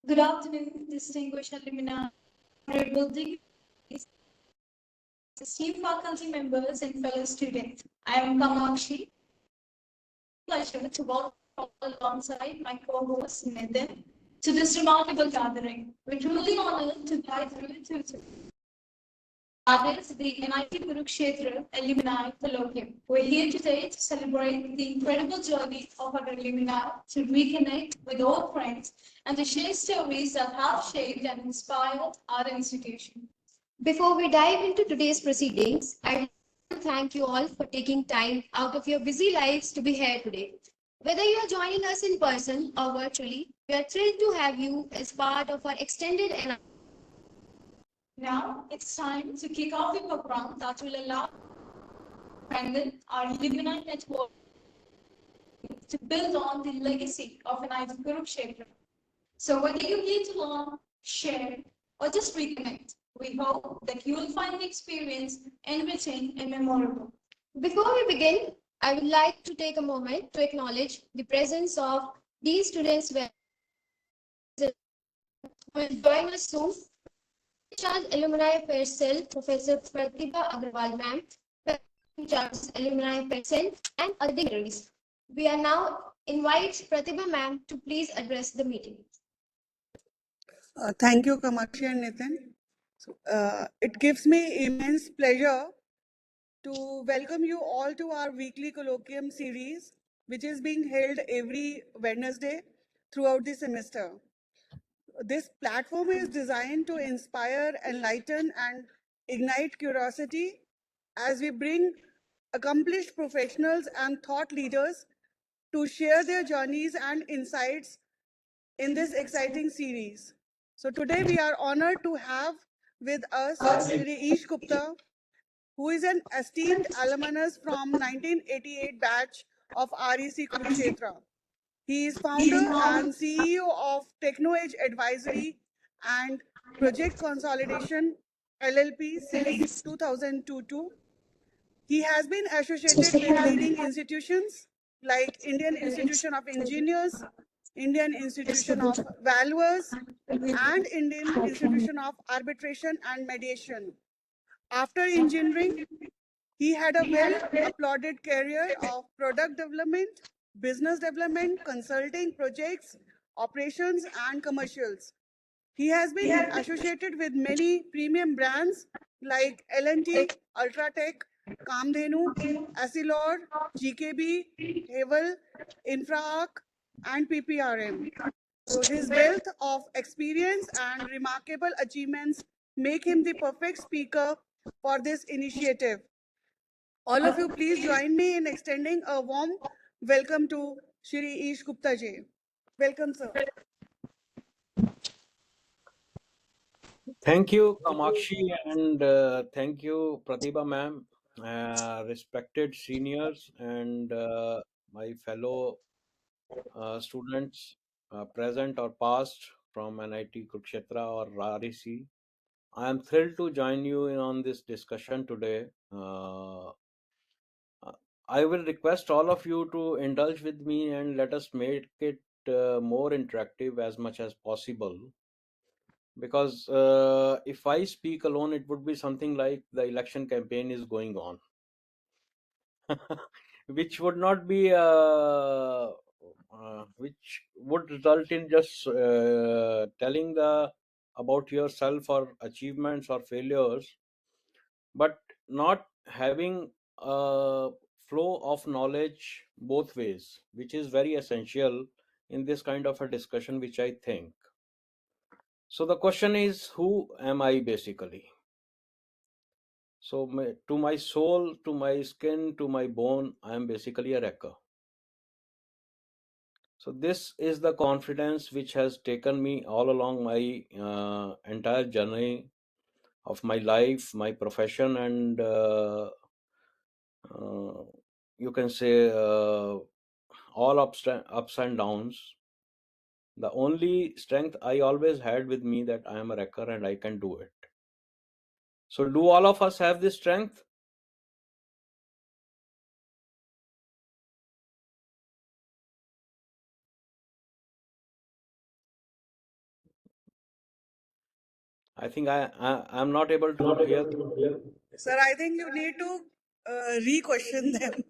Good afternoon, distinguished alumni, honorable dignitaries, esteemed faculty members, and fellow students. I am Kamakshi. Pleasure to welcome alongside my co-host Nitin to this remarkable gathering. We're truly honored to guide through to that is the NIT Kurukshetra Alumni Colloquium. We're here today to celebrate the incredible journey of our alumni, to reconnect with old friends, and to share stories that have shaped and inspired our institution. Before we dive into today's proceedings, I want to thank you all for taking time out of your busy lives to be here today. Whether you are joining us in person or virtually, we are thrilled to have you as part of our extended NIT. Now it's time to kick off the program that will allow our alumni network to build on the legacy of NIT Kurukshetra. So whether you're here to learn, share, or just reconnect, we hope that you will find the experience enriching and memorable. Before we begin, I would like to take a moment to acknowledge the presence of these students who will join us soon. Charge Alumni Affairs Cell, Professor Pratibha Agrawal Ma'am, Charge Alumni Affairs Cell, and other dignitaries. We are now invite Pratibha Ma'am to please address the meeting. Thank you, Kamakshi and Nitin. It gives me immense pleasure to welcome you all to our weekly colloquium series, which is being held every Wednesday throughout the semester. This platform is designed to inspire, enlighten, and ignite curiosity as we bring accomplished professionals and thought leaders to share their journeys and insights in this exciting series. So today we are honored to have with us Shri Ish Gupta, who is an esteemed alumnus from 1988 batch of REC Kurukshetra. He is founder and CEO of Techno Edge Advisory and Project Consolidation LLP since 2002. He has been associated with leading institutions like Indian Institution of Engineers, Indian Institution of Valuers, and Indian Institution of Arbitration and Mediation. After engineering, he had a well-applauded career of product development, business development, consulting projects, operations, and commercials. He has been associated with many premium brands like L&T, Ultratech, Kamdhenu, Asilor, GKB, Havel, InfraArc, and PPRM. So his wealth of experience and remarkable achievements make him the perfect speaker for this initiative. All of you, please join me in extending a warm welcome to Shri Ish Gupta ji. Welcome, sir. Thank you, Kamakshi, and thank you, Pratibha ma'am, respected seniors, and my fellow students, present or past from NIT Kurukshetra or REC. I am thrilled to join you in on this discussion today. I will request all of you to indulge with me and let us make it more interactive as much as possible. Because if I speak alone, it would be something like the election campaign is going on, which would not be, which would result in just telling about yourself or achievements or failures, but not having a flow of knowledge both ways, which is very essential in this kind of a discussion, which I think. So the question is, who am I basically? So to my soul, to my skin, to my bone, I am basically a wrecker. So this is the confidence which has taken me all along my entire journey of my life, my profession, and you can say all ups and downs. The only strength I always had with me that I am a wrecker and I can do it. So do all of us have this strength? I think I'm not able to hear. Sir, I think you need to re-question them.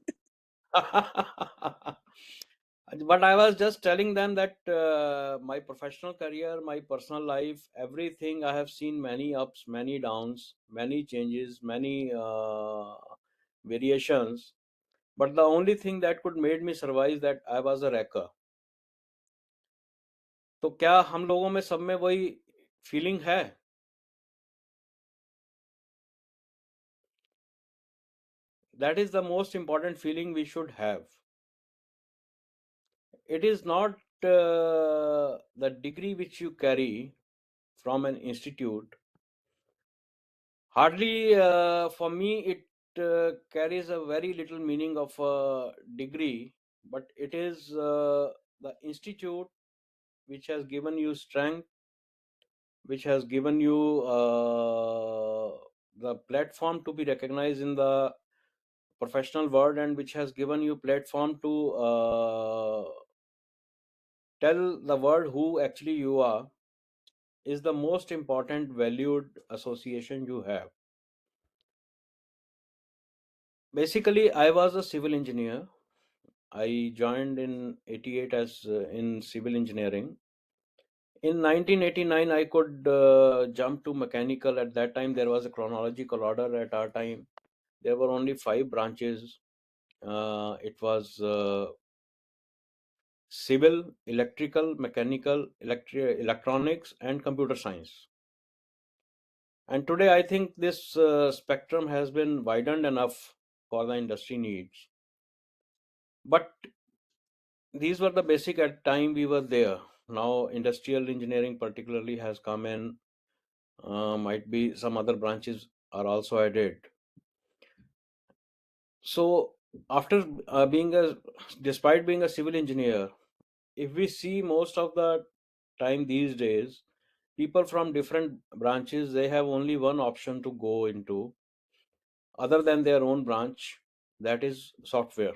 But I was just telling them that my professional career, my personal life, everything, I have seen many ups, many downs, many changes, many variations. But the only thing that could made me survive that I was a wrecker. तो क्या हम लोगों में सब में वही feeling है? That is the most important feeling we should have. It is not the degree which you carry from an institute. Hardly for me it carries a very little meaning of a degree, but it is the institute which has given you strength, which has given you the platform to be recognized in the professional world, and which has given you platform to tell the world who actually you are, is the most important valued association you have. Basically, I was a civil engineer. I joined in 88 as in civil engineering. In 1989, I could jump to mechanical. At that time, there was a chronological order. At our time, there were only 5 branches. It was civil, electrical, mechanical, electronics, and computer science. And today, I think this spectrum has been widened enough for the industry needs. But these were the basic at time we were there. Now, industrial engineering particularly has come in. Might be some other branches are also added. So, after despite being a civil engineer, if we see most of the time these days, people from different branches, they have only one option to go into other than their own branch, that is software.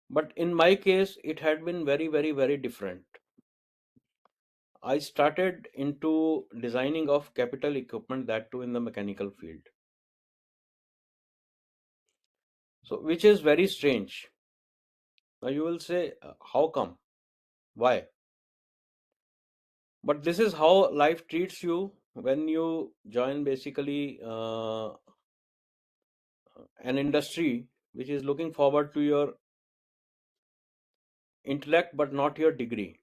But in my case, it had been very, very, very different. I started into designing of capital equipment, that too in the mechanical field. So, which is very strange. Now you will say, how come? Why? But this is how life treats you when you join basically an industry which is looking forward to your intellect but not your degree.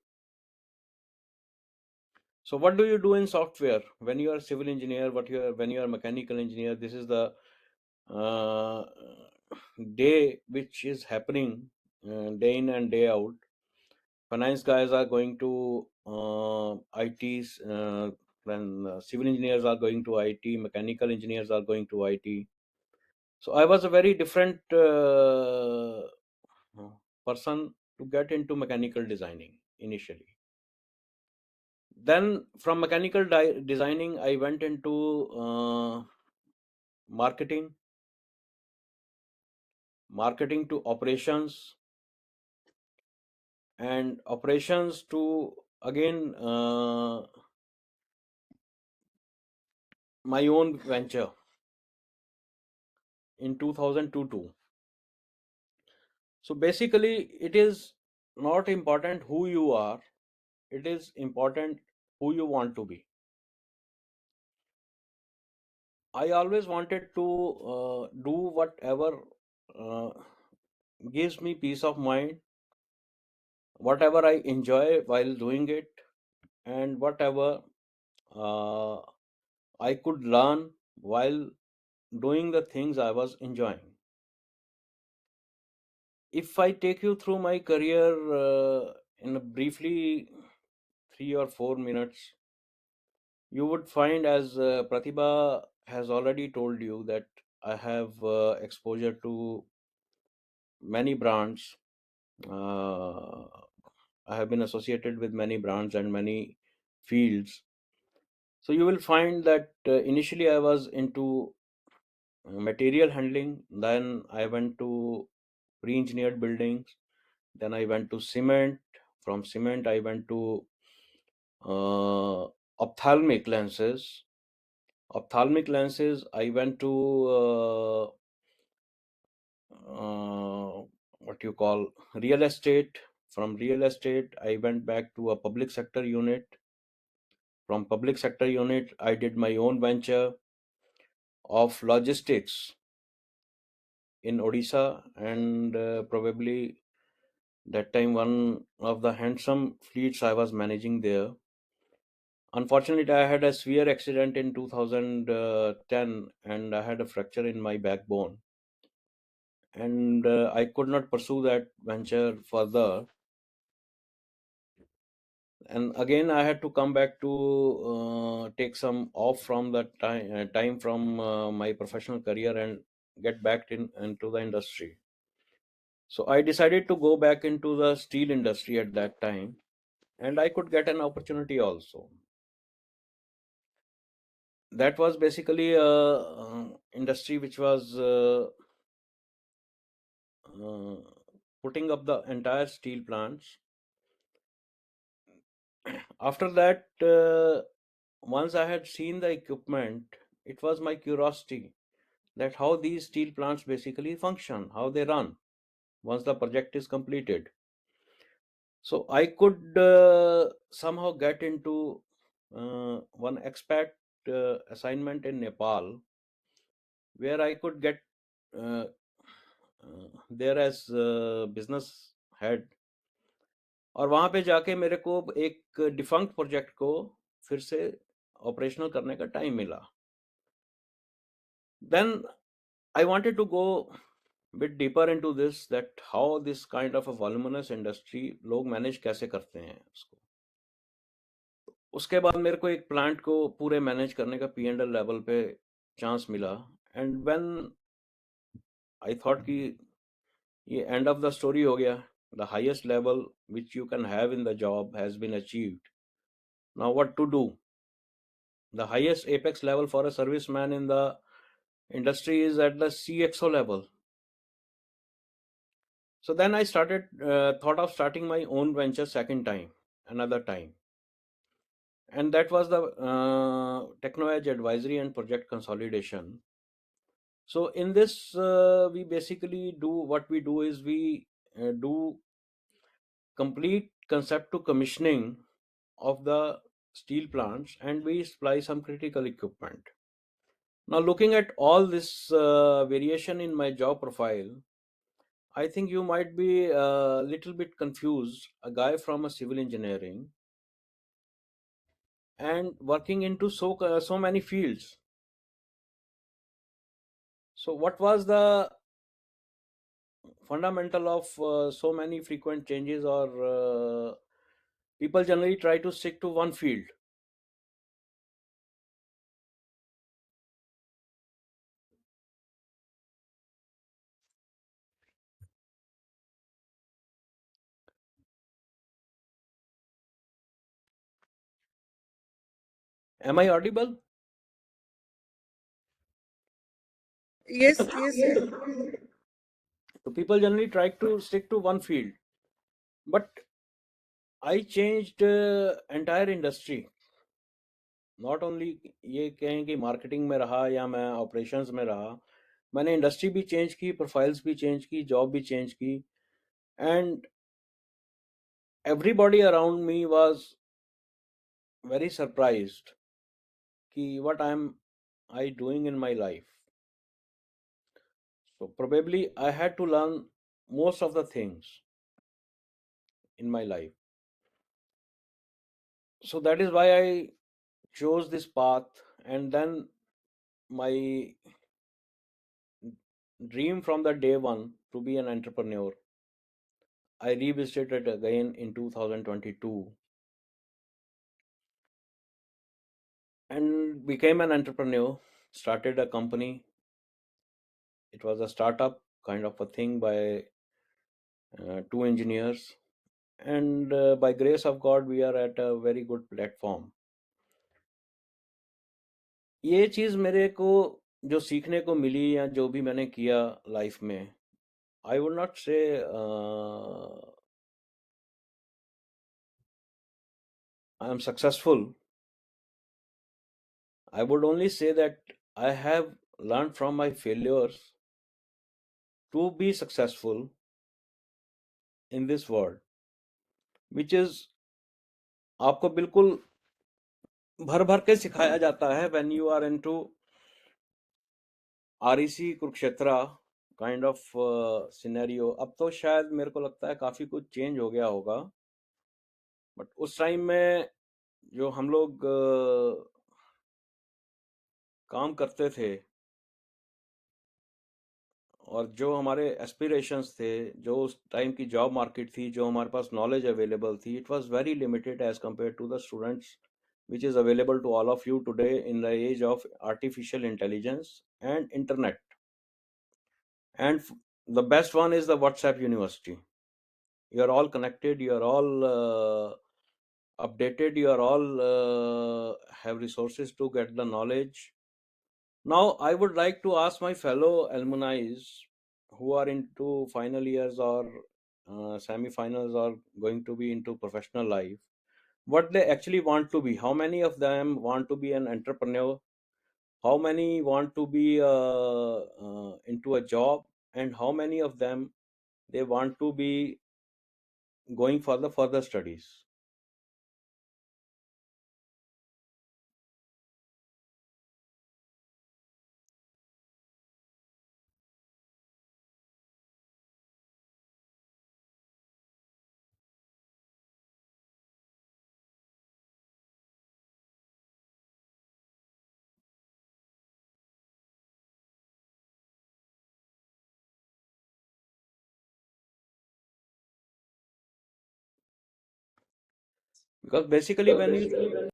So what do you do in software when you are a civil engineer? When you are a mechanical engineer? This is the uh, day which is happening day in and day out. Finance guys are going to ITs, when civil engineers are going to IT, mechanical engineers are going to IT. So I was a very different person to get into mechanical designing initially. Then from mechanical designing, I went into marketing to operations, and operations to again my own venture in 2002. So basically, it is not important who you are, it is important who you want to be. I always wanted to do whatever uh, gives me peace of mind, whatever I enjoy while doing it, and whatever uh, I could learn while doing the things I was enjoying. If I take you through my career in a briefly 3 or 4 minutes, you would find, as Pratibha has already told you, that I have exposure to many brands. Uh, I have been associated with many brands and many fields. So you will find that initially I was into material handling, then I went to pre-engineered buildings, then I went to cement. From cement, I went to ophthalmic lenses. Ophthalmic lenses, I went to what you call real estate. From real estate, I went back to a public sector unit. From public sector unit, I did my own venture of logistics in Odisha, and probably that time one of the handsome fleets I was managing there. Unfortunately, I had a severe accident in 2010, and I had a fracture in my backbone, and I could not pursue that venture further. And again, I had to come back to take some off from the time from my professional career and get back into the industry. So I decided to go back into the steel industry at that time, and I could get an opportunity also. That was basically a industry which was putting up the entire steel plants. After that, once I had seen the equipment, it was my curiosity that how these steel plants basically function, how they run once the project is completed. So I could somehow get into one expat assignment in Nepal, where I could get uh, there as business head. और वहां पे जाके मेरे को एक defunct project को फिर से ऑपरेशनल करने का टाइम मिला. Then I wanted to go bit deeper into this, that how this kind of a voluminous industry लोग मैनेज कैसे करते हैं उसको. उसके बाद मेरे को एक प्लांट को पूरे मैनेज करने का P&L लेवल पे चांस मिला. एंड व्हेन आई थॉट कि ये एंड ऑफ द स्टोरी हो गया, the highest level which you can have in the job has been achieved. Now what to do? The highest apex level for a serviceman in the industry is at the CXO level. So then I started thought of starting my own venture another time, and that was the Techno Edge Advisory and Project Consolidation. So in this, we basically we do complete concept to commissioning of the steel plants, and we supply some critical equipment. Now, looking at all this variation in my job profile, I think you might be a little bit confused. A guy from a civil engineering and working into so many fields. So, what was the fundamental of so many frequent changes, or people generally try to stick to one field? Am I audible? Yes, yes. So people generally try to stick to one field, but I changed entire industry. Not only ये कहें कि marketing में रहा या मैं operations में रहा, मैंने इंडस्ट्री भी चेंज की, प्रोफाइल्स भी चेंज की, जॉब भी चेंज की, and everybody around me was very surprised कि what I doing in my life. So probably I had to learn most of the things in my life. So that is why I chose this path, and then my dream from the day one to be an entrepreneur, I revisited it again in 2022 and became an entrepreneur, started a company. It was a startup kind of a thing by two engineers, and by grace of God we are at a very good platform. ये चीज मेरे को जो सीखने को मिली या जो भी मैंने किया लाइफ में, आई वुड नॉट से I am successful, I would only say that I have learned from my failures to be successful in this world, which is आपको बिल्कुल भर भर के सिखाया जाता है when you are into REC Kurukshetra kind of scenario. अब तो शायद मेरे को लगता है काफी कुछ चेंज हो गया होगा, बट उस टाइम में जो हम लोग काम करते थे और जो हमारे एस्पिरेशंस थे, जो उस टाइम की जॉब मार्केट थी, जो हमारे पास नॉलेज अवेलेबल थी, it was very limited as compare to the students which is available to all of you today in the age of artificial intelligence and internet. And the best one is the WhatsApp University. You are all connected, you are all updated, you are all have resources to get the knowledge. Now I would like to ask my fellow alumni who are into final years or semi-finals or going to be into professional life, what they actually want to be. How many of them want to be an entrepreneur? How many want to be into a job? And how many of them they want to be going for the further studies? Because basically when you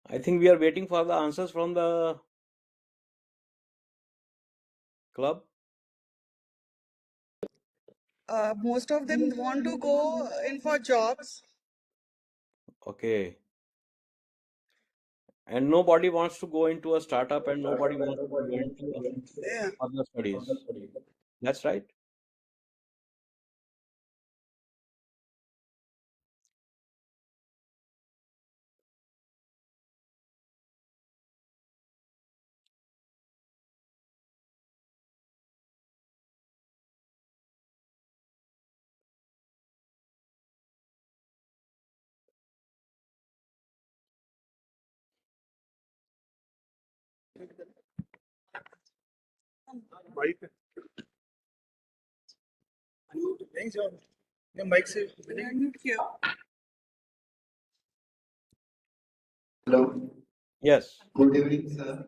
I think we are waiting for the answers from the club. Most of them want to go in for jobs. Okay. And nobody wants to go into a startup and nobody wants to go into Yeah. further studies. That's right. Hello. Yes. Good evening, sir.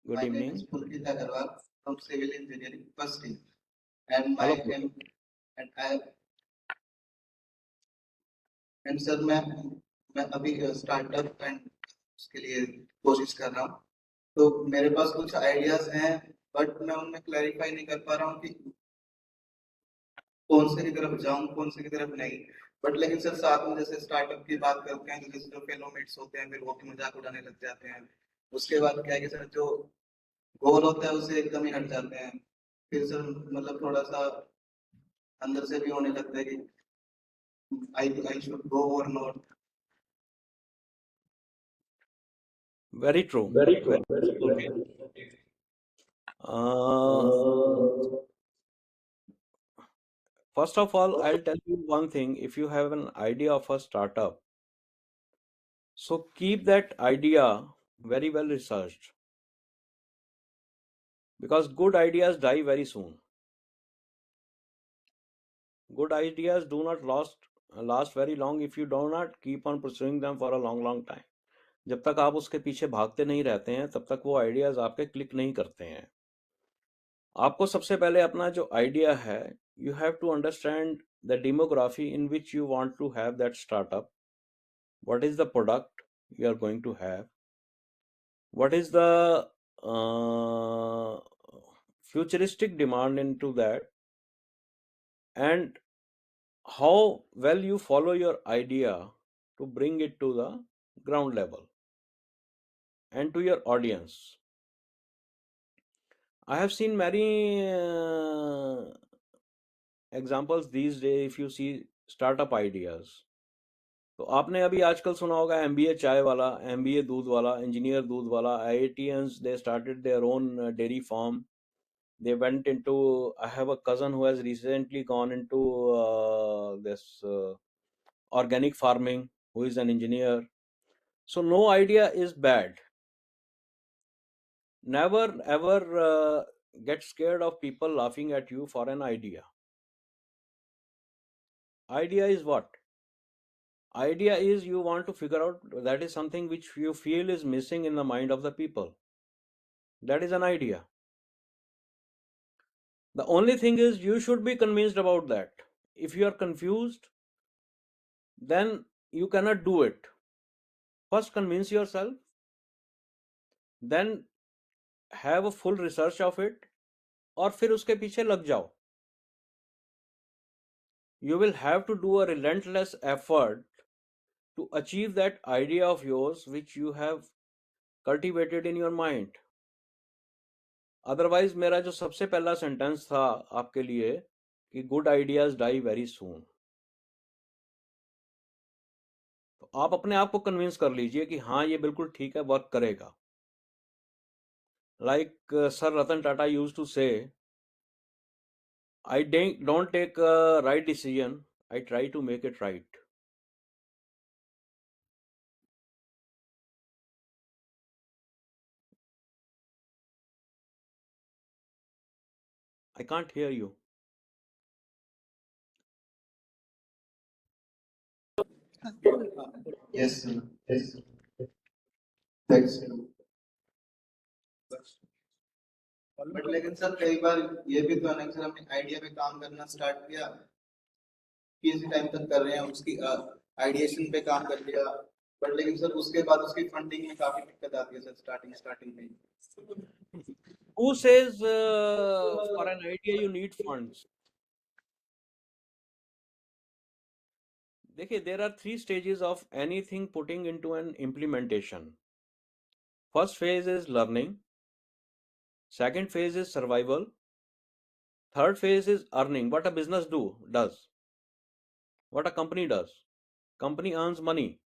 Good My name evening. is Pulkit Agarwal from Civil Engineering first year, and Hello. my aim and I and sir मैं अभी startup and उसके लिए कोशिश कर रहा हूँ. तो मेरे पास कुछ आइडियाज हैं, बट मैं उनमें क्लैरिफाई नहीं कर पा रहा हूँ कि कौन से की तरफ जाऊं, कौन से की तरफ नहीं. बट लेकिन सर साथ में जैसे स्टार्टअप की बात करते हैं तो जैसे जो फेलोमेट्स होते हैं फिर वो भी मजाक उड़ाने लग जाते हैं. उसके बाद क्या है कि सर जो गोल होता है उससे एकदम ही हट जाते हैं. फिर सर मतलब थोड़ा सा अंदर से भी होने लगता है कि आई शुड गो और not. Very true. Very Very true. Very true. Okay. true. First of all, I'll tell you one thing. If you have an idea of a startup, so keep that idea very well researched, because good ideas die very soon. Good ideas do not last very long if you do not keep on pursuing them for a long time. जब तक आप उसके पीछे भागते नहीं रहते हैं तब तक वो आइडियाज आपके क्लिक नहीं करते हैं. आपको सबसे पहले अपना जो आइडिया है you have to understand the demography in which you want to have that startup. What is the product you are going to have? What is the futuristic demand into that? And how well you follow your idea to bring it to the ground level and to your audience. I have seen many examples these days. If you see startup ideas, तो आपने अभी आजकल सुना होगा MBA चाय वाला, MBA दूध वाला, इंजीनियर दूध वाला, IITians, they started their own dairy farm. They went into, I have a cousin who has recently gone into this organic farming, who is an engineer. So no idea is bad. Never ever get scared of people laughing at you for an idea. Idea is what? Idea is you want to figure out, that is something which you feel is missing in the mind of the people. That is an idea. The only thing is you should be convinced about that. If you are confused, then you cannot do it. First convince yourself, then have a full research of it, और फिर उसके पीछे लग जाओ. You will have to do a relentless effort to achieve that idea of yours which you have cultivated in your mind. Otherwise, मेरा जो सबसे पहला सेंटेंस था आपके लिए कि good ideas die very soon. तो आप अपने आप को कन्विंस कर लीजिए कि हाँ ये बिल्कुल ठीक है, वर्क करेगा. Like Sir Ratan Tata used to say, I don't take a right decision, I try to make it right. I can't hear you. Yes, sir. Yes. Thanks. But लेकिन सर कई बार ये भी तो है ना कि सर हमने आइडिया पे काम करना स्टार्ट किया, किसी टाइम तक कर रहे हैं, उसकी आइडिएशन पे काम कर लिया, बट लेकिन सर उसके बाद उसकी फंडिंग में काफी दिक्कत आती है सर स्टार्टिंग में. Who says for an idea you need funds? देखिए, there are 3 stages of anything putting into an implementation. First phase is learning. Second phase is survival. Third phase is earning. What a business does. What a company does. Company earns money.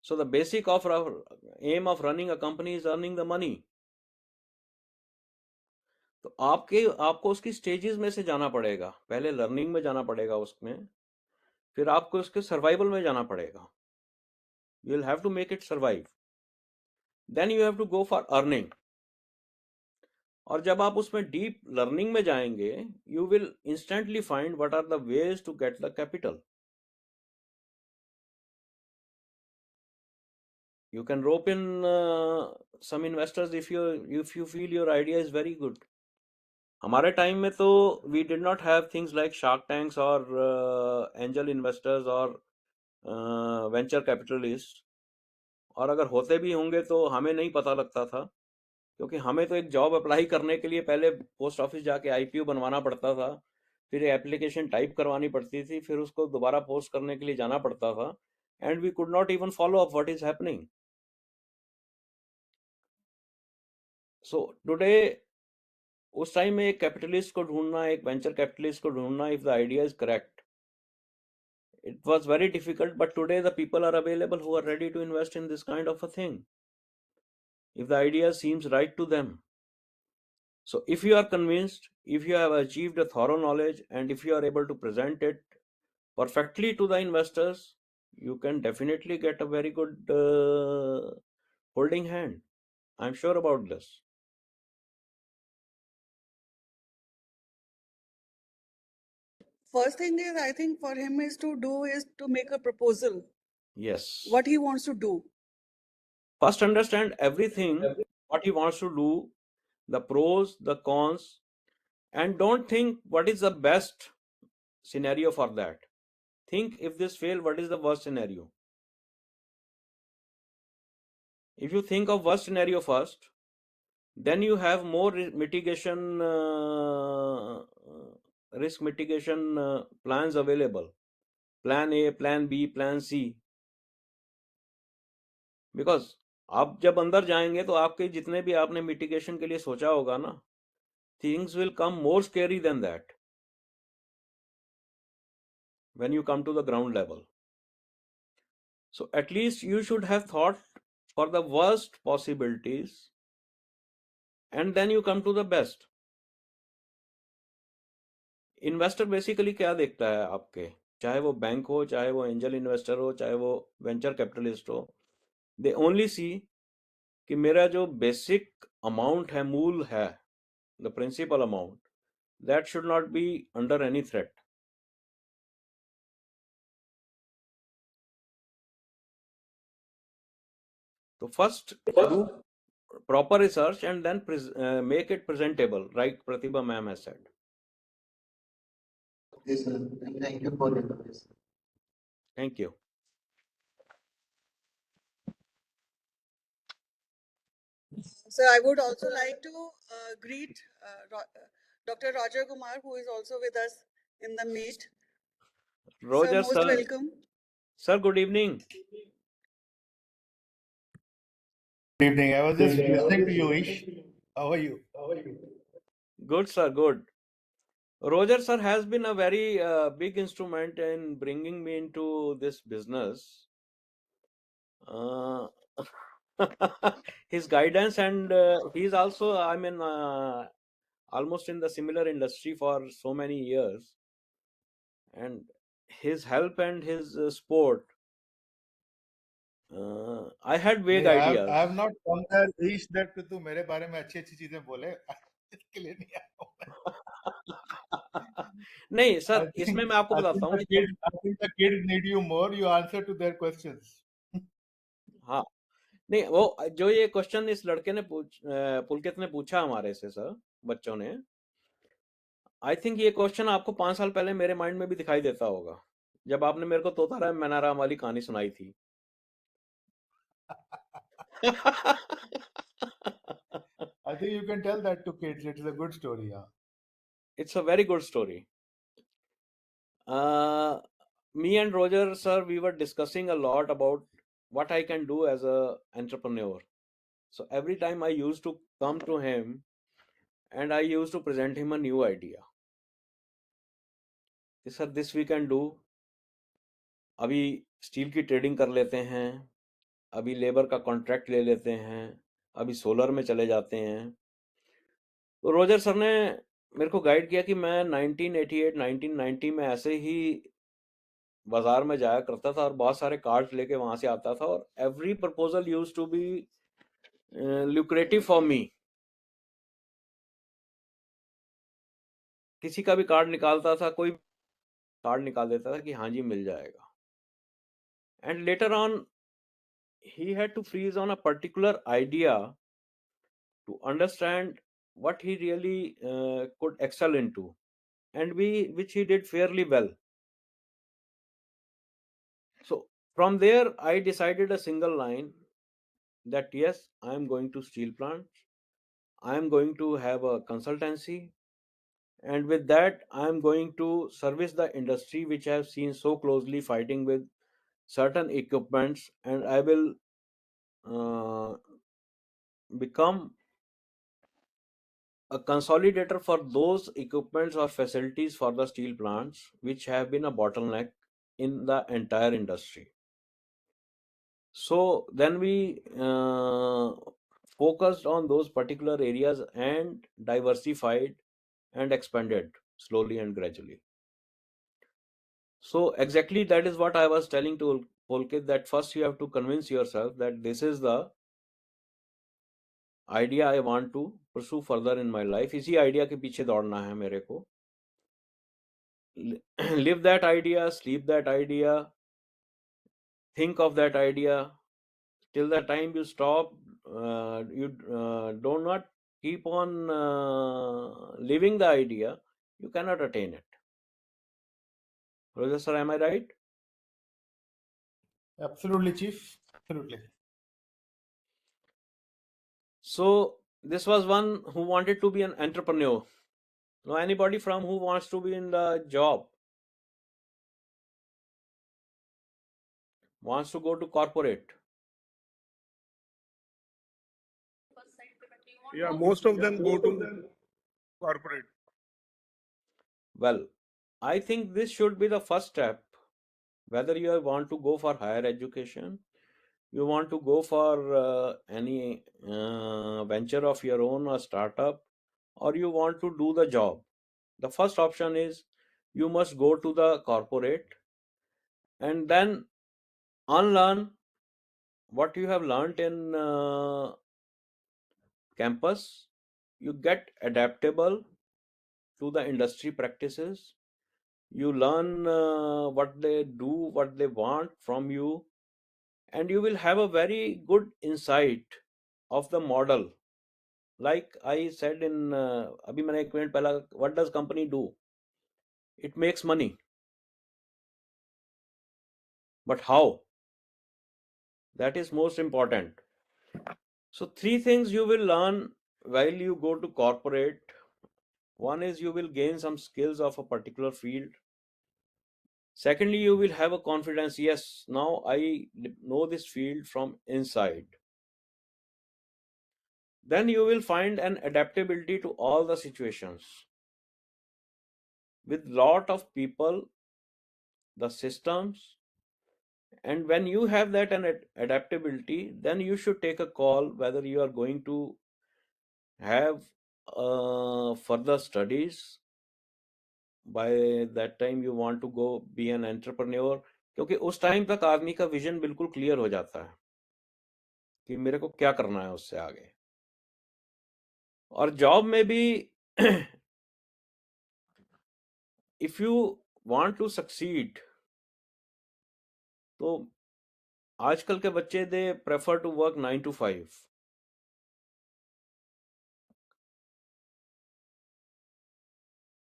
So the basic of aim of running a company is earning the money. तो आपको उसकी stages में से जाना पड़ेगा. पहले learning में जाना पड़ेगा उसमें, फिर आपको उसके सर्वाइवल में जाना पड़ेगा. You will have to make it survive. Then you have to go for earning. और जब आप उसमें डीप लर्निंग में जाएंगे, you will instantly find what are the ways to get the capital. You can rope in some investors if you feel your idea is very good. हमारे time में तो we did not have things like Shark Tanks or angel investors or venture capitalists. और अगर होते भी होंगे तो हमें नहीं पता लगता था, क्योंकि हमें तो एक जॉब अप्लाई करने के लिए पहले पोस्ट ऑफिस जाके IPO बनवाना पड़ता था, फिर एप्लीकेशन टाइप करवानी पड़ती थी, फिर उसको दोबारा पोस्ट करने के लिए जाना पड़ता था, and we could not even follow up what is happening. So today उस टाइम में एक कैपिटलिस्ट को ढूंढना, एक वेंचर कैपिटलिस्ट को ढूंढना, if the idea is correct, it was very difficult. But today the people are available who are ready to invest in this kind of a thing if the idea seems right to them. So if you are convinced, if you have achieved a thorough knowledge, and if you are able to present it perfectly to the investors, you can definitely get a very good holding hand. I'm sure about this. First thing is, I think for him is to make a proposal. Yes. What he wants to do. First understand everything, what he wants to do, the pros, the cons, And don't think what is the best scenario for that. Think if this fail, what is the worst scenario? If you think of worst scenario first, then you have more mitigation, risk mitigation plans available. Plan A, Plan B, Plan C. Because आप जब अंदर जाएंगे तो आपके जितने भी आपने mitigation के लिए सोचा होगा ना, things will come more scary than that when you come to the ground level. So at least you should have thought for the worst possibilities and then you come to the best. Investor basically क्या देखता है आपके, चाहे वो bank हो, चाहे वो angel investor हो, चाहे वो वेंचर कैपिटलिस्ट हो, दे ओनली सी कि मेरा जो बेसिक अमाउंट है, मूल है, the principal amount, that should not be under any threat. तो first do proper research and then make it presentable, like Pratibha ma'am has said. Yes, sir. And thank you for your advice. Thank you. So I would also like to greet Dr. Roger Kumar, who is also with us in the meet. Roger Sir, most sir. welcome. Sir, good evening. Good evening. I was just listening to you, Ish. How are you? Good sir, good. Roger sir has been a very big instrument in bringing me into this business. His guidance, and he's also, I mean, almost in the similar industry for so many years, and his help and his support. I had vague नहीं, ideas. I have not come there, Ish, that तू मेरे बारे में अच्छी अच्छी चीजें बोले. इसके लिए नहीं आया हूं मैं. नहीं सर, I think- इसमें मैं आपको I बताता think हूँ the कि kids- I think the kids need you more. You answer to their questions. हाँ, नहीं वो जो ये क्वेश्चन इस लड़के ने पुलकित ने पूछा हमारे से सर, बच्चों ने, आई थिंक ये क्वेश्चन आपको 5 साल पहले मेरे माइंड में भी दिखाई देता होगा, जब आपने मेरे को तोता राम मैना राम वाली कहानी सुनाई थी. I think you can tell that to kids. It is a good story. Yeah. It's a very good story. Me and Roger sir, we were discussing a lot about what I can do as a entrepreneur. So every time I used to come to him and I used to present him a new idea. Sir, this we can do. अभी steel की trading कर लेते हैं, अभी labour का contract ले लेते हैं, अभी सोलर में चले जाते हैं. तो रोजर सर ने मेरे को गाइड किया कि मैं 1988 1990 में ऐसे ही बाजार में जाया करता था और बहुत सारे कार्ड्स लेके वहां से आता था, और every proposal used to be lucrative for me. किसी का भी कार्ड निकालता था, कोई कार्ड निकाल देता था कि हाँ जी मिल जाएगा. And later on he had to freeze on a particular idea to understand what he really could excel into, and which he did fairly well. So from there I decided a single line that yes, I am going to steel plants, I am going to have a consultancy, and with that I am going to service the industry which I have seen so closely fighting with certain equipments, and I will become a consolidator for those equipments or facilities for the steel plants which have been a bottleneck in the entire industry. So then we focused on those particular areas and diversified and expanded slowly and gradually. So exactly that is what I was telling to Polkit, that first you have to convince yourself that this is the idea I want to pursue further in my life. इसी idea के पीछे दौड़ना है मेरे को. Live that idea, sleep that idea, think of that idea till the time you stop. You do not keep on living the idea, you cannot attain it. Roger sir, am I right? Absolutely, Chief. Absolutely. So this was one who wanted to be an entrepreneur. Now anybody from who wants to be in the job, wants to go to corporate? Yeah, most of them go to corporate. Well, I think this should be the first step. Whether you want to go for higher education, you want to go for any venture of your own or startup, or you want to do the job, the first option is you must go to the corporate and then unlearn what you have learned in campus. You get adaptable to the industry practices. You learn what they do, what they want from you, and you will have a very good insight of the model. Like I said in अभी मैंने एक minute पहला, what does company do? It makes money. But how? That is most important. So 3 things you will learn while you go to corporate. One is you will gain some skills of a particular field. Secondly, you will have a confidence. Yes, now I know this field from inside. Then you will find an adaptability to all the situations. With lot of people, the systems, and when you have that an adaptability, then you should take a call whether you are going to have further studies. By that time you want to go be an entrepreneur, क्योंकि उस time तक आदमी का vision बिल्कुल clear हो जाता है कि मेरे को क्या करना है उससे आगे. और जॉब में भी if you want to succeed, तो आजकल के बच्चे they prefer to work 9 to 5.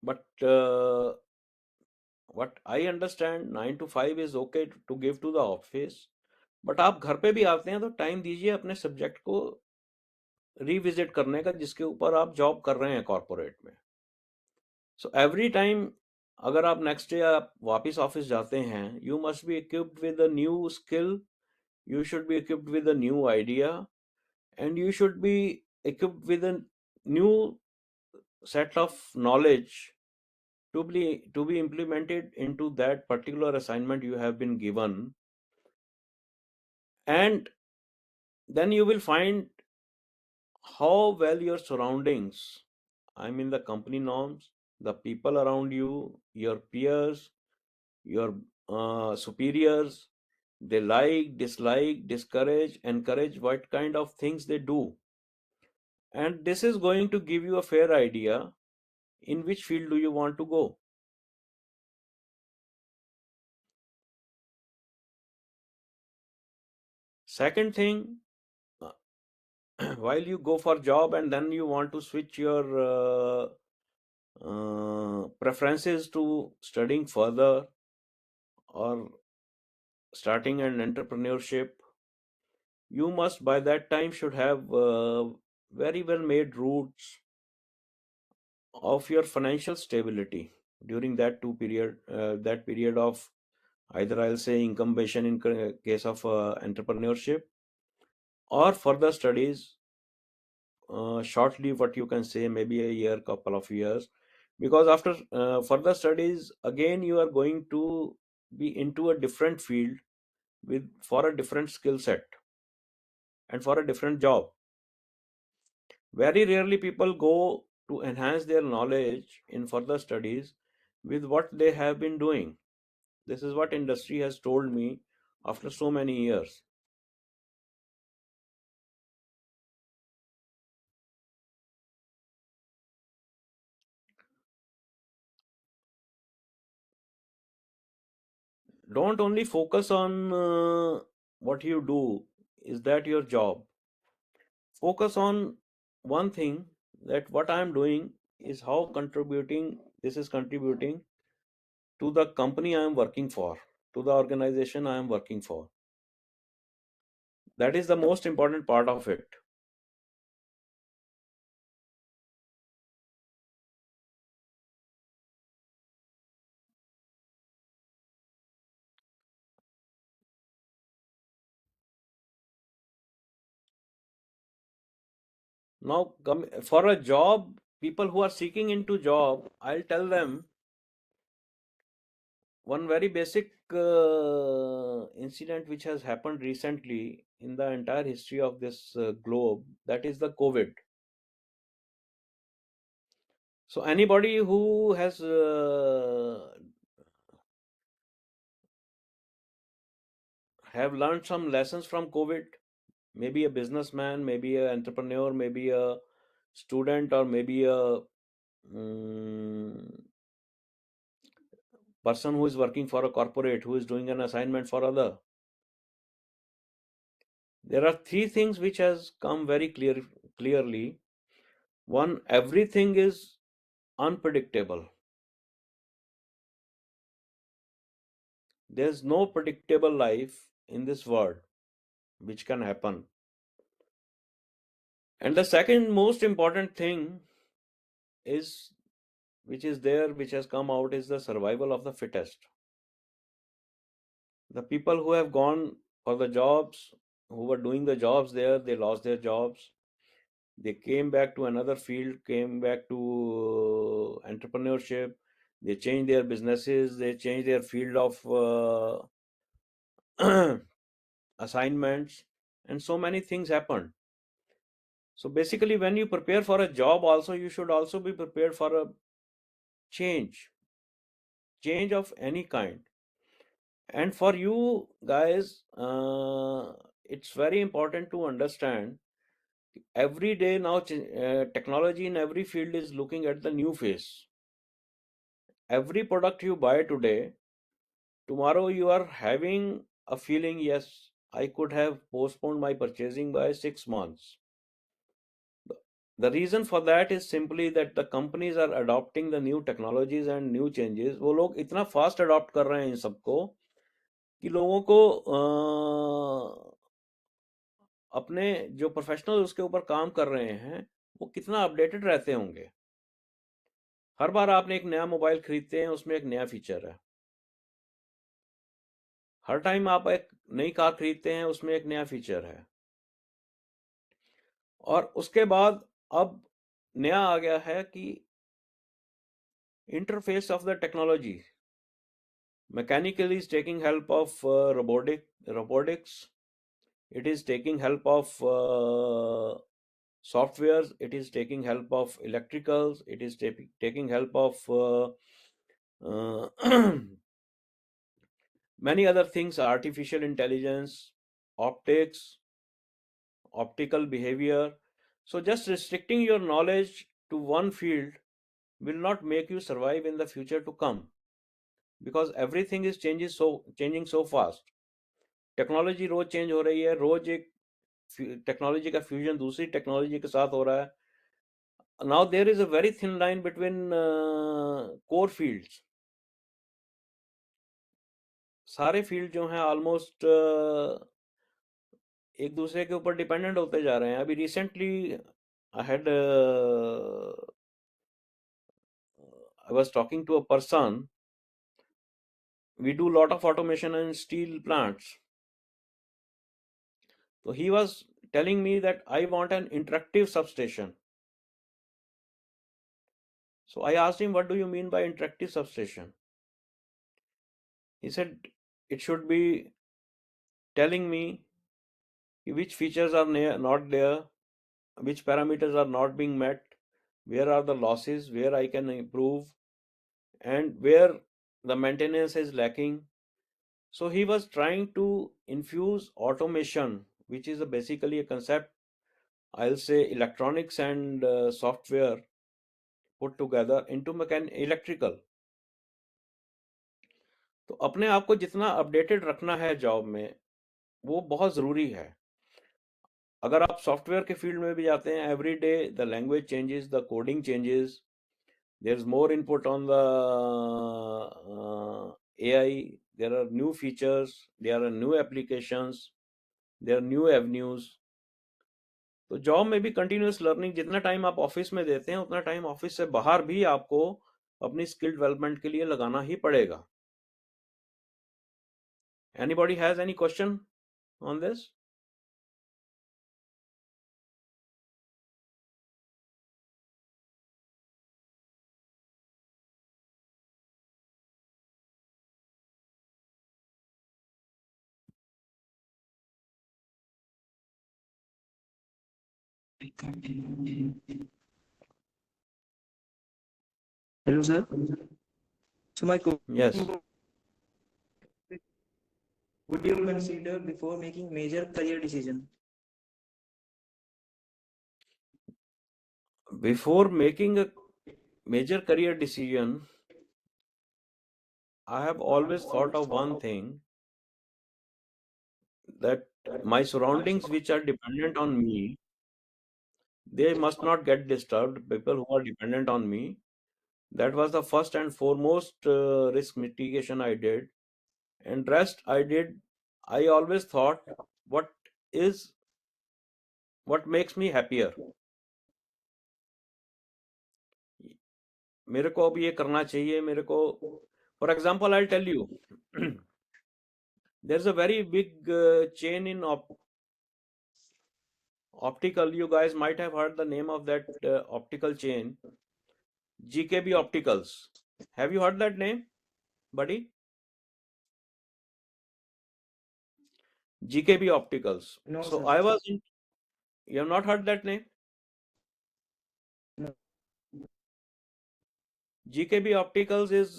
But what I understand, 9 to 5 is okay to give to the office. But आप घर पे भी आते हैं तो टाइम दीजिए अपने सब्जेक्ट को रिविजिट करने का जिसके ऊपर आप जॉब कर रहे हैं कॉर्पोरेट में. सो एवरी टाइम अगर आप नेक्स्ट डे आप वापस ऑफिस जाते हैं, you must be equipped with a new skill, you should be equipped with a new idea, and you should be equipped with a new set of knowledge to be implemented into that particular assignment you have been given. And then you will find how well your surroundings, I mean the company norms, the people around you, your peers, your superiors, they like, dislike, discourage, encourage, what kind of things they do. And this is going to give you a fair idea in which field do you want to go. Second thing, while you go for job and then you want to switch your preferences to studying further or starting an entrepreneurship, you must by that time should have very well made routes of your financial stability during that that period of either I'll say incubation in case of entrepreneurship, or further studies, shortly what you can say maybe a year, couple of years, because after further studies again you are going to be into a different field with for a different skill set and for a different job. Very rarely people go to enhance their knowledge in further studies with what they have been doing. This is what industry has told me after so many years. Don't only focus on what you do, is that your job. Focus on one thing, that what I am doing is how this is contributing to the company I am working for, to the organization I am working for. That is the most important part of it. Now, for a job, people who are seeking into job, I'll tell them one very basic incident which has happened recently in the entire history of this globe, that is the COVID. So anybody who has have learned some lessons from COVID, maybe a businessman, maybe an entrepreneur, maybe a student, or maybe a person who is working for a corporate, who is doing an assignment for other. There are three things which has come very clearly. One, everything is unpredictable. There's no predictable life in this world which can happen. And the second most important thing is, which has come out, is the survival of the fittest. The people who have gone for the jobs, who were doing the jobs there, they lost their jobs. They came back to another field, came back to entrepreneurship. They changed their businesses, they changed their field of assignments, and so many things happened. So basically, when you prepare for a job also, you should also be prepared for a change of any kind. And for you guys, it's very important to understand, every day now technology in every field is looking at the new face. Every product you buy today, tomorrow you are having a feeling, yes, I could have postponed my purchasing by 6 months. The reason for that is simply that the companies are adopting the new technologies and new changes. वो लोग इतना fast adopt कर रहे हैं इन सबको कि लोगों को अपने जो प्रोफेशनल उसके ऊपर काम कर रहे हैं वो कितना अपडेटेड रहते होंगे. हर बार आपने एक नया मोबाइल खरीदते हैं, उसमें एक नया फीचर है. हर टाइम आप एक नई कार खरीदते हैं, उसमें एक नया फीचर है. और उसके बाद अब नया आ गया है कि interface of the technology. Mechanical is taking help of robotics. It is taking help of softwares. It is taking help of electricals. It is taking help of many other things, artificial intelligence, optics, optical behavior. So just restricting your knowledge to one field will not make you survive in the future to come, because everything is changing so fast. Technology रोज change हो रही है, रोज एक technology का fusion दूसरी technology के साथ हो रहा है. Now there is a very thin line between core fields. सारे फील्ड जो हैं ऑलमोस्ट एक दूसरे के ऊपर डिपेंडेंट होते जा रहे हैं. अभी recently I was talking to a person. We do lot of automation in steel plants. So he was telling me that I want an interactive substation. So I asked him, what do you mean by interactive substation? He said, it should be telling me which features are not there, which parameters are not being met, where are the losses, where I can improve, and where the maintenance is lacking. So he was trying to infuse automation, which is basically a concept, I'll say electronics and software put together into electrical. तो अपने आप को जितना updated रखना है job में, वो बहुत ज़रूरी है. अगर आप सॉफ्टवेयर के फील्ड में भी जाते हैं, every day the language changes, the coding changes, there is more input on the AI, there are new features, there are new applications, there are new avenues. तो जॉब में भी कंटिन्यूअस लर्निंग, जितना time आप office में देते हैं उतना time office से बाहर भी आपको अपनी स्किल डेवलपमेंट के लिए लगाना ही पड़ेगा. Anybody has any question on this? Hello, sir. So my Yes. question, would you consider before making major career decision? Before making a major career decision, I have always thought of one thing, that my surroundings which are dependent on me, they must not get disturbed. People who are dependent on me, that was the first and foremost risk mitigation I did. And rest I did, I always thought, what is what makes me happier. मेरे को अब ये करना चाहिए, मेरे को, for example, I'll tell you, there's a very big chain in optical. You guys might have heard the name of that optical chain, GKB Opticals. Have you heard that name, buddy? GKB Opticals. No, So sir. I was in, you have not heard that name? No. GKB Opticals is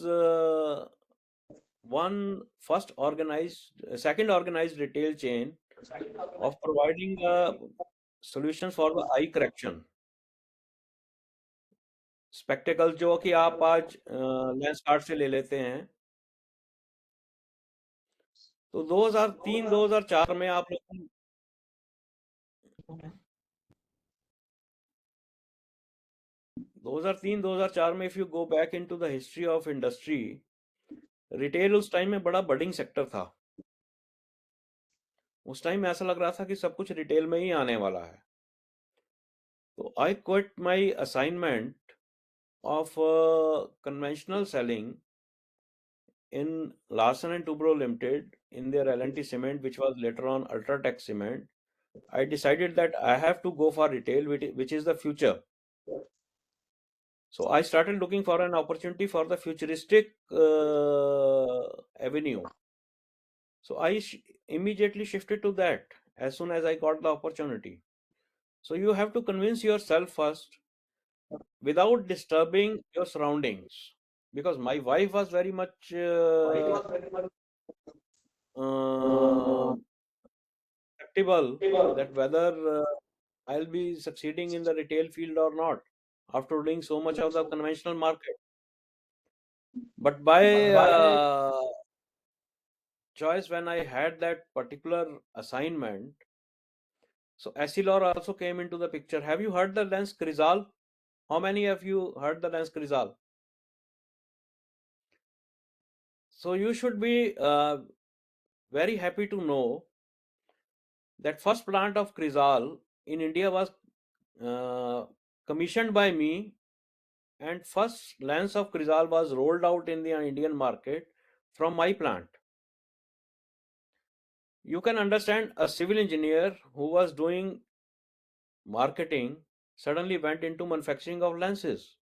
second organized retail chain of providing solutions for the eye correction. Spectacled जो कि आप आज lens card से ले लेते हैं, तो 2003-2004 में आप लोग 2003-2004 में, if you go back into the history of industry, retail उस टाइम में बड़ा बडिंग सेक्टर था. उस टाइम में ऐसा लग रहा था कि सब कुछ रिटेल में ही आने वाला है. तो I quit my assignment of conventional selling in Larsen and Toubro Limited in their L&T Cement, which was later on Ultratech Cement. I decided that I have to go for retail, which is the future. So I started looking for an opportunity for the futuristic avenue. So I immediately shifted to that as soon as I got the opportunity. So you have to convince yourself first without disturbing your surroundings, because my wife was very much skeptical that whether I'll be succeeding in the retail field or not after doing so much of the conventional market. But by choice, when I had that particular assignment, so Essilor also came into the picture. Have you heard the lens Crizal? How many of you heard the lens Crizal? So you should be very happy to know that first plant of Crizal in India was commissioned by me, and first lens of Crizal was rolled out in the Indian market from my plant. You can understand a civil engineer who was doing marketing suddenly went into manufacturing of lenses.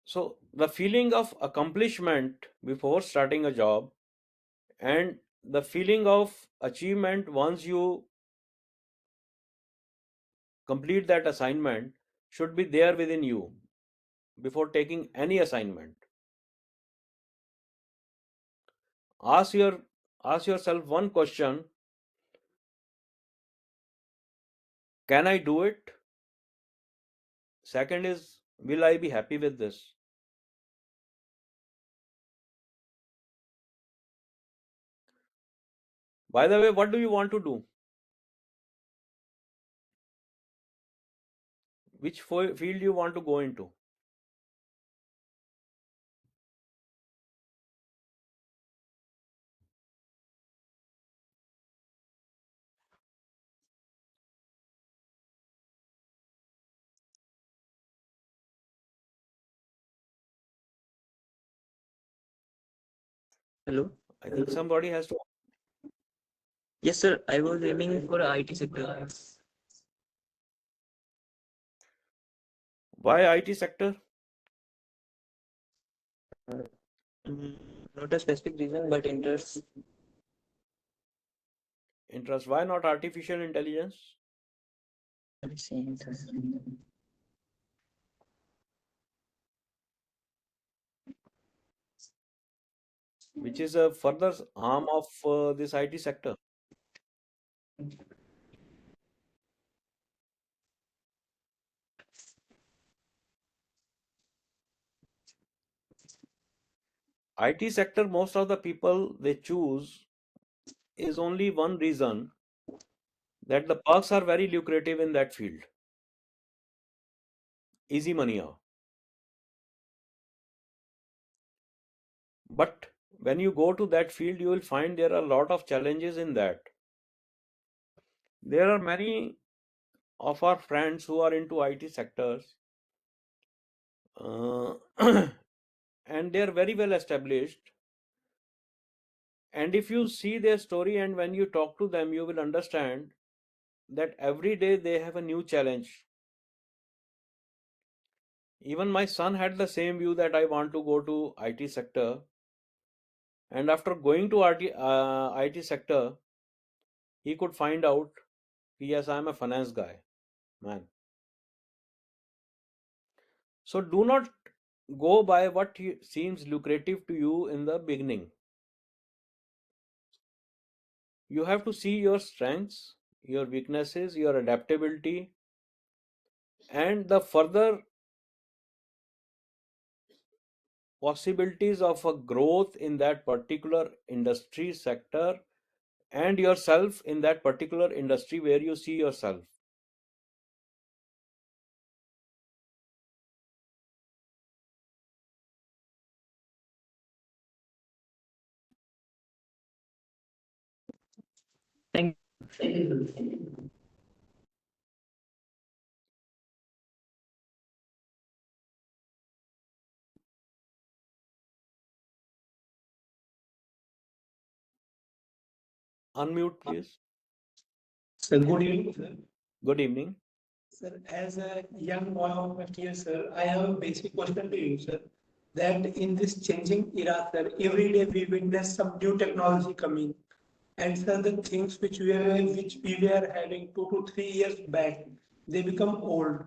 So the feeling of accomplishment before starting a job and the feeling of achievement once you complete that assignment should be there within you before taking any assignment. Ask yourself one question: can I do it? Second is, will I be happy with this? By the way, what do you want to do? Which field you want to go into? Hello. I think somebody has to. Yes, sir. I was aiming for IT sector. Why IT sector? Mm, Not a specific reason, but interest. Interest. Why not artificial intelligence? Which is a further arm of this IT sector. IT sector, most of the people they choose is only one reason, that the perks are very lucrative in that field. Easy money are. But when you go to that field, you will find there are a lot of challenges in that. There are many of our friends who are into IT sectors, and they are very well established. And if you see their story and when you talk to them, you will understand that every day they have a new challenge. Even my son had the same view that I want to go to IT sector. And after going to IT sector, he could find out, yes, I'm a finance guy, man. So do not go by what seems lucrative to you in the beginning. You have to see your strengths, your weaknesses, your adaptability, and the further possibilities of a growth in that particular industry sector, and yourself in that particular industry where you see yourself. Thank you. Unmute, please. Sir, good evening, sir. Good evening. Sir, as a young boy of 20 years, sir, I have a basic question to you, sir. That in this changing era, sir, every day we witness some new technology coming. And sir, the things which we were having 2 to 3 years back, they become old.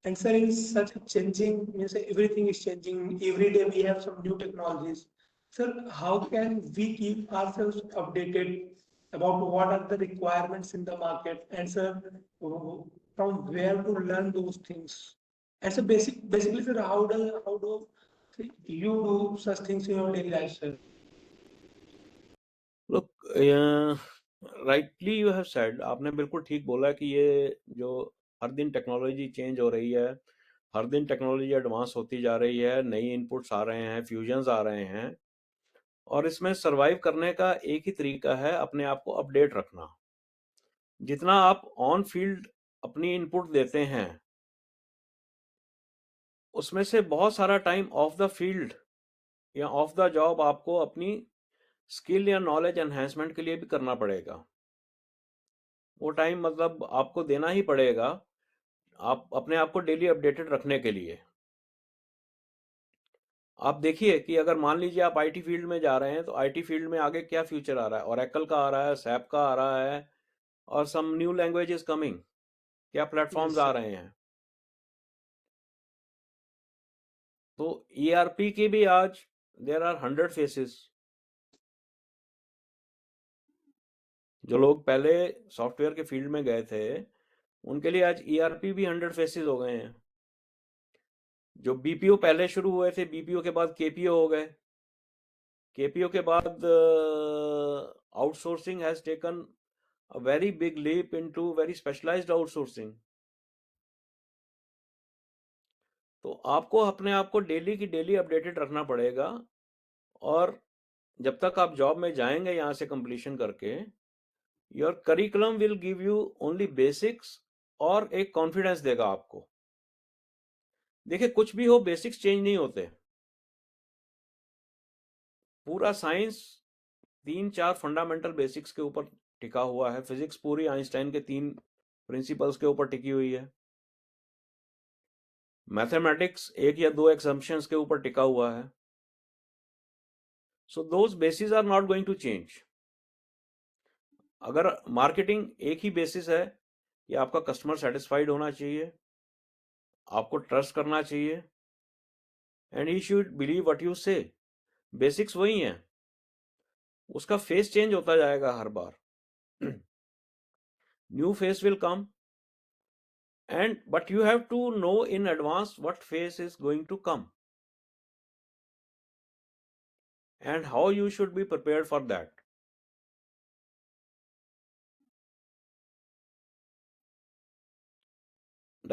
And sir, in such a changing, means everything is changing. Every day we have some new technologies. Sir, how can we keep ourselves updated about what are the requirements in the market? And sir, from where to learn those things? And so basically, sir, how do you do such things in your daily life, sir? Look, rightly you have said, आपने बिल्कुल ठीक बोला कि ये जो हर दिन technology change हो रही है, हर दिन टेक्नोलॉजी एडवांस होती जा रही है, नई इनपुट्स आ रहे हैं, फ्यूजन्स आ रहे हैं, और इसमें सरवाइव करने का एक ही तरीका है अपने आप को अपडेट रखना. जितना आप ऑन फील्ड अपनी इनपुट देते हैं, उसमें से बहुत सारा टाइम ऑफ द फील्ड या ऑफ द जॉब आपको अपनी स्किल या नॉलेज एनहेंसमेंट के लिए भी करना पड़ेगा. वो टाइम मतलब आपको देना ही पड़ेगा, आप अपने आप को डेली अपडेटेड रखने के लिए. आप देखिए कि अगर मान लीजिए आप आईटी फील्ड में जा रहे हैं, तो आईटी फील्ड में आगे क्या फ्यूचर आ रहा है, ओरेकल का आ रहा है, सैप का आ रहा है, और some new language is coming, क्या प्लेटफॉर्म्स आ रहे हैं. तो ईआरपी की भी आज देयर आर 100 फेसेस. जो लोग पहले सॉफ्टवेयर के फील्ड में गए थे, उनके लिए आज ईआरपी भी 100 फेसेस हो गए हैं. जो बीपीओ पहले शुरू हुए थे, बीपीओ के बाद केपीओ हो गए, केपीओ के बाद outsourcing has taken a very big leap into very specialized outsourcing. तो आपको अपने आप को डेली की डेली अपडेटेड रखना पड़ेगा, और जब तक आप जॉब में जाएंगे यहाँ से कंप्लीशन करके, your curriculum will give you only basics और एक कॉन्फिडेंस देगा आपको. देखिए, कुछ भी हो, बेसिक्स चेंज नहीं होते. पूरा साइंस 3-4 फंडामेंटल बेसिक्स के ऊपर टिका हुआ है. फिजिक्स पूरी आइंस्टाइन के 3 प्रिंसिपल्स के ऊपर टिकी हुई है. मैथमेटिक्स 1 या 2 एग्जम्पशंस के ऊपर टिका हुआ है. So those basis are not going to change. अगर मार्केटिंग एक ही बेसिस है कि आपका कस्टमर सेटिस्फाइड होना चाहिए, आपको ट्रस्ट करना चाहिए, and he should believe what you say, basics वही हैं. उसका फेस चेंज होता जाएगा हर बार. New face will come, and but you have to know in advance what phase is going to come and how you should be prepared for that.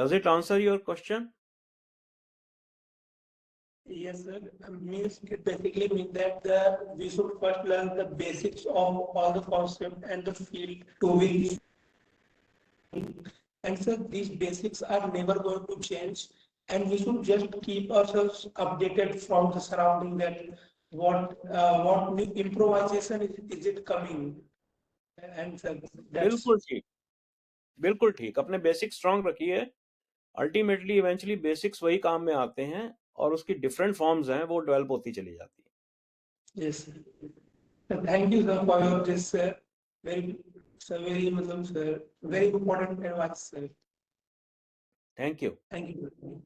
Does it answer your question? Yes, sir. Means it basically means that we should first learn the basics of all the concept and the field to which. And sir, these basics are never going to change, and we should just keep ourselves updated from the surrounding, that what new improvisation is it coming. And sir, that's बिल्कुल ठीक. अपने basic strong रखिए. Ultimately eventually basics वही काम में आते हैं, और उसकी डिफरेंट फॉर्म्स हैं, वो डेवलप होती चली जाती है. yes, sir. Thank you, sir, for your this very sir, very important advice, sir. Thank you. Thank you.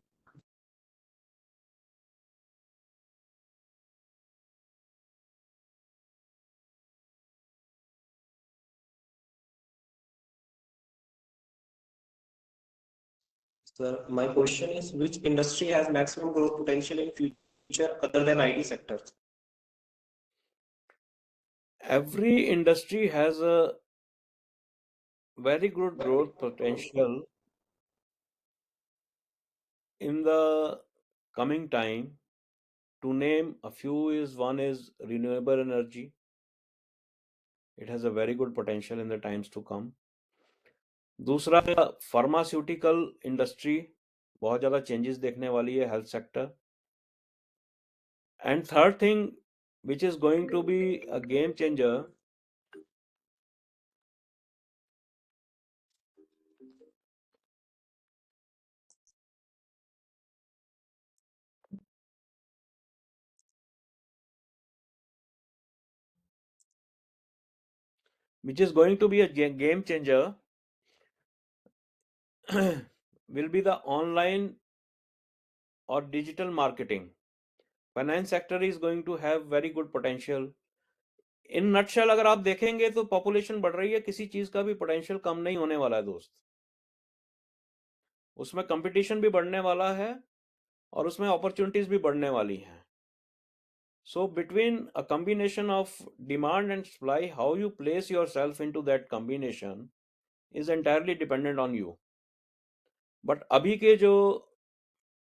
Sir, my question is, which industry has maximum growth potential in future other than IT sector? Every industry has a very good growth potential in the coming time. To name a few is, one is renewable energy. It has a very good potential in the times to come. दूसरा, pharmaceutical industry, बहुत ज़्यादा changes देखने वाली है, health sector. And third thing which is going to be a game changer, which is going to be a game changer, will be the online or digital marketing. Finance sector is going to have very good potential. In nutshell अगर आप देखेंगे तो population बढ़ रही है, किसी चीज का भी पोटेंशियल कम नहीं होने वाला है दोस्त. उसमें कंपटीशन भी बढ़ने वाला है, और उसमें अपॉर्चुनिटीज भी बढ़ने वाली हैं. So between a combination of demand and supply, how you place yourself into that combination is entirely dependent on you. But अभी के जो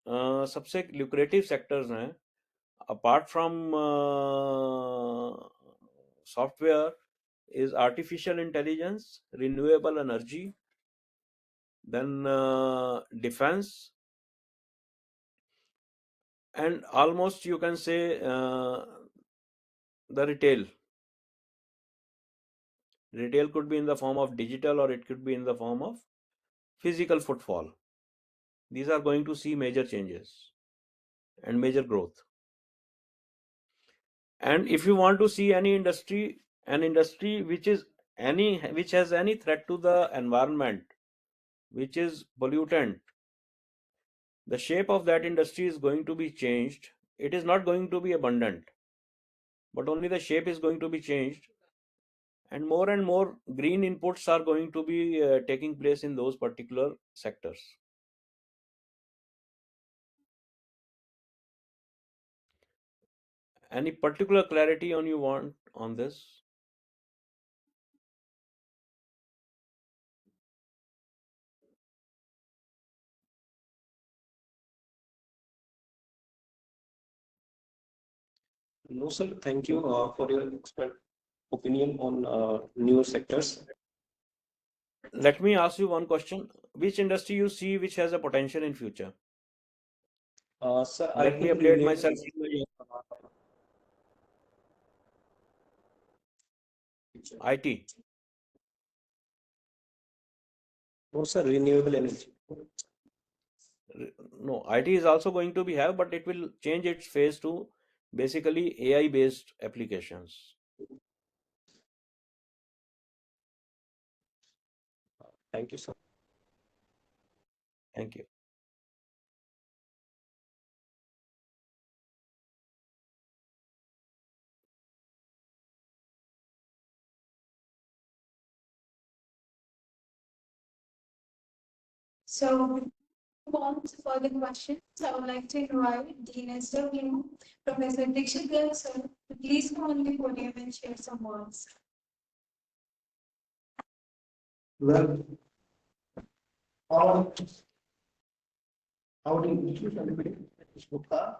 सबसे lucrative sectors हैं, apart from software, is artificial intelligence, renewable energy, then defense, and almost you can say the retail. Retail could be in the form of digital, or it could be in the form of physical footfall. These are going to see major changes and major growth. And if you want to see any industry, an industry which has any threat to the environment, which is pollutant, the shape of that industry is going to be changed. It is not going to be abundant, but only the shape is going to be changed, and more green inputs are going to be taking place in those particular sectors. Any particular clarity you want on this? No, sir. Thank you for your expert opinion on new sectors. Let me ask you one question. Which industry you see which has a potential in future? Sir, Let me update myself. IT. No, sir. Renewable energy. No, IT is also going to be have, but it will change its phase to basically AI based applications. Thank you, sir. Thank you. So, move on to further questions. I would like to invite Dean SW, Professor Dikshit Garg, sir, to please come on the podium and share some words. Well, our institution Alumni, Gupta,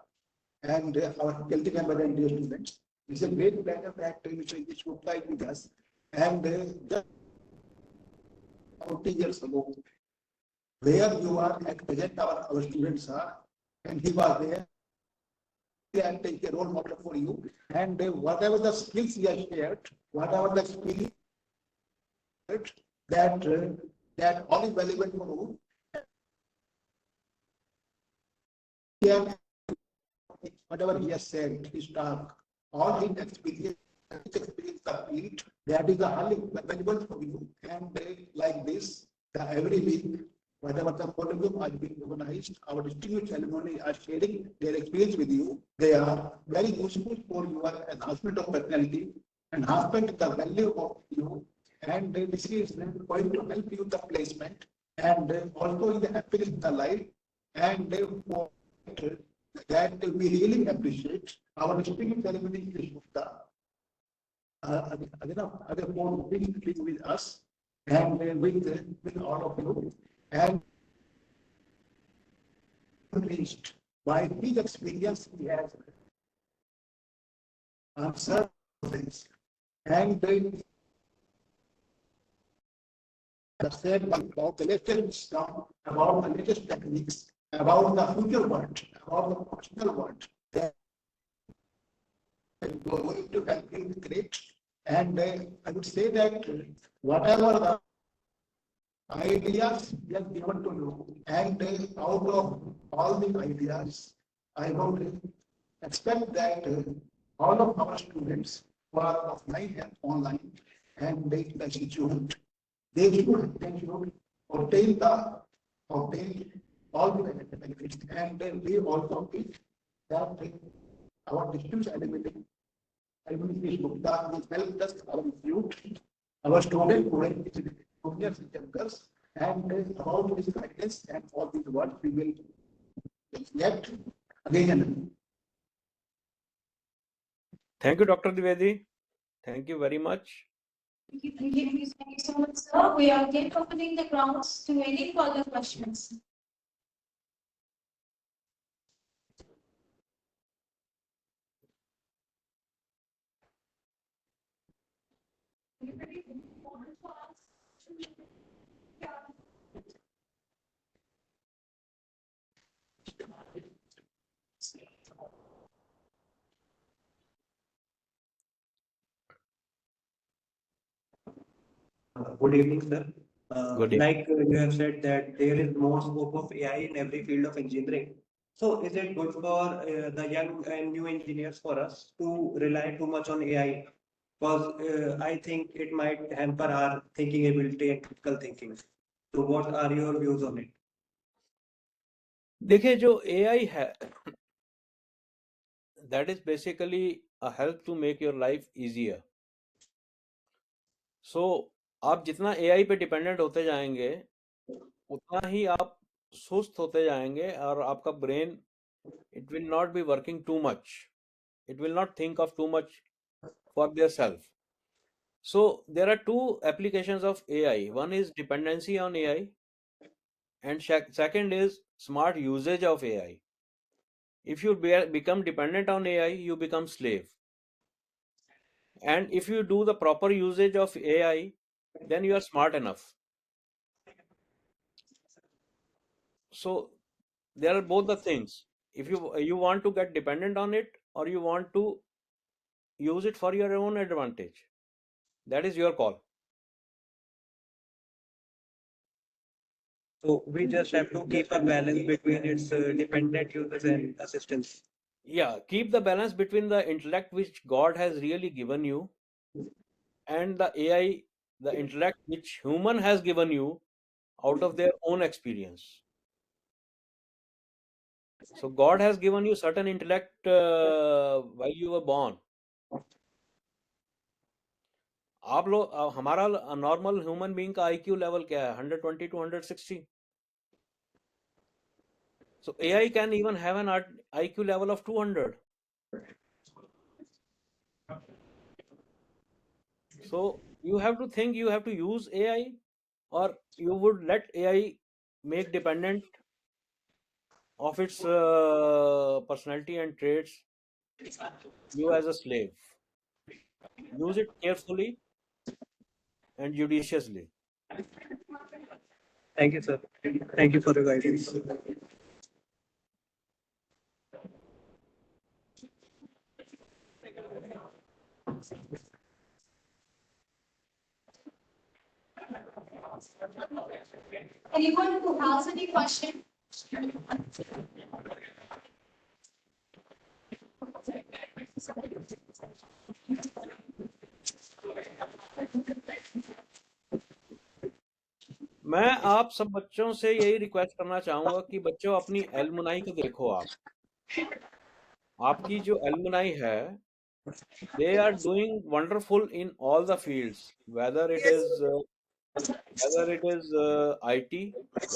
and our faculty members and dear students. It's a great pleasure that Mr. Gupta is with us. And just 40 years ago, where you are at present, our students are, and he was there and take a role model for you. And whatever the skills he has shared, whatever the experience that all is valuable for you. Yeah, whatever he has said, his talk, all his experience complete, that is the highly valuable for you. And like this, every week, whatever the Colloquium has been organized, our distinguished alumni are sharing their experience with you. They are very useful for your enhancement of personality, enhancement of the value of you, and this is going to help you the placement and also in the happiness of the life. And for that we really appreciate our distinguished ceremony is Gupta. Again, for being with us and with all of you, and reached by his experience he has answered things and said about the latest wisdom, about the latest techniques, about the future world, about the professional world. That going to help you great. And I would say that whatever the ideas we have given to you, and out of all the ideas, I would expect that all of our students who are offline and online and make the institute, they should obtain all the benefits. And we also think that our distinguished alumni Gupta will help us, our institute, our student who are junior thinkers, and about this guidance and all these words we will reflect again and again. Thank you, Dr. Dwivedi. Thank you very much. Thank you so much, sir. We are again opening the grounds to any further questions. Good evening, sir. Good evening. Like you have said that there is more scope of AI in every field of engineering. So is it good for the young and new engineers for us to rely too much on AI? Because I think it might hamper our thinking ability and critical thinking. So what are your views on it? देखिए जो AI है, that is basically a help to make your life easier. So आप जितना AI पे dependent होते जाएंगे उतना ही आप सुस्त होते जाएंगे और आपका brain it will not be working too much. It will not think of too much for their self. So there are two applications of AI. One is dependency on AI, and second is smart usage of AI. If you become dependent on AI, you become slave. And if you do the proper usage of AI, then you are smart enough. So there are both the things. If you want to get dependent on it, or you want to use it for your own advantage, that is your call. So we just have to keep a balance between its dependent users and assistants. Yeah, keep the balance between the intellect which God has really given you and the AI, the intellect which human has given you out of their own experience. So God has given you certain intellect while you were born. आप लोग हमारा normal human being का IQ level क्या है? 120 to 160. So AI can even have an IQ level of 200. So you have to think, you have to use AI, or you would let AI make dependent of its personality and traits you as a slave. Use it carefully and judiciously. Thank you, sir. Thank you for the guidance. Anyone who has any question? मैं आप सब बच्चों से यही request करना चाहूंगा कि बच्चों अपनी एलुमनाई को देखो। आपकी जो एलुमनाई है, they are doing wonderful in all the fields, whether it Yes. is IT,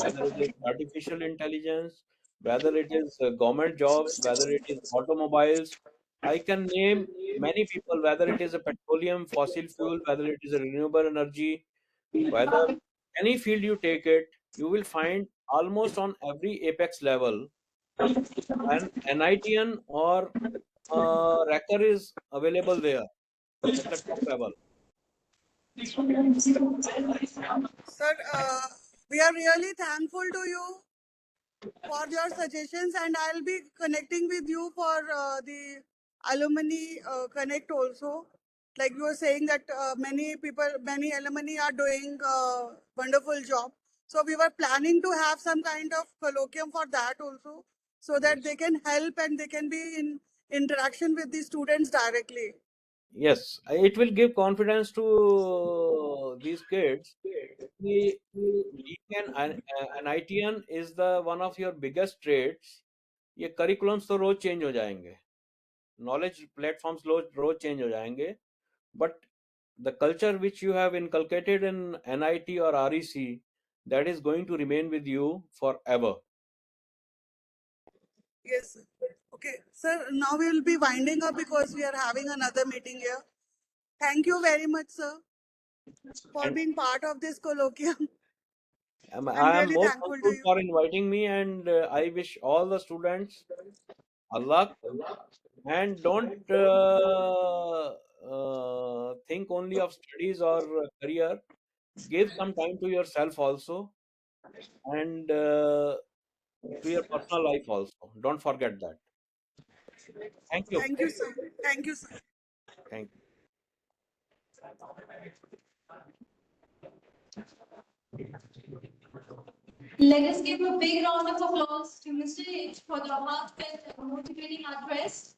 whether it is artificial intelligence, whether it is government jobs, whether it is automobiles. I can name many people, whether it is a petroleum, fossil fuel, whether it is a renewable energy, whether any field you take it, you will find almost on every apex level an NITian or Racker is available there at the top level. Sir, we are really thankful to you for your suggestions, and I'll be connecting with you for the alumni connect also. Like you were saying that many people, many alumni are doing wonderful job. So we were planning to have some kind of colloquium for that also, so that they can help and they can be in interaction with the students directly. Yes, it will give confidence to these kids. कि being an ITN is the one of your biggest traits. ये curriculums तो रोज change हो जाएंगे, knowledge platforms रोज change हो जाएंगे, but the culture which you have inculcated in NIT or REC, that is going to remain with you forever. Yes, sir. Okay, sir, now we will be winding up because we are having another meeting here. Thank you very much, sir, for And being part of this colloquium. I'm I am really most thankful to thankful you. for inviting me, and I wish all the students a luck, and don't think only of studies or career. Give some time to yourself also, and to your personal life also. Don't forget that. Thank you. Thank you, sir. Thank you, sir. Thank you. Let us give a big round of applause to Mr. H for the heartfelt and motivating address.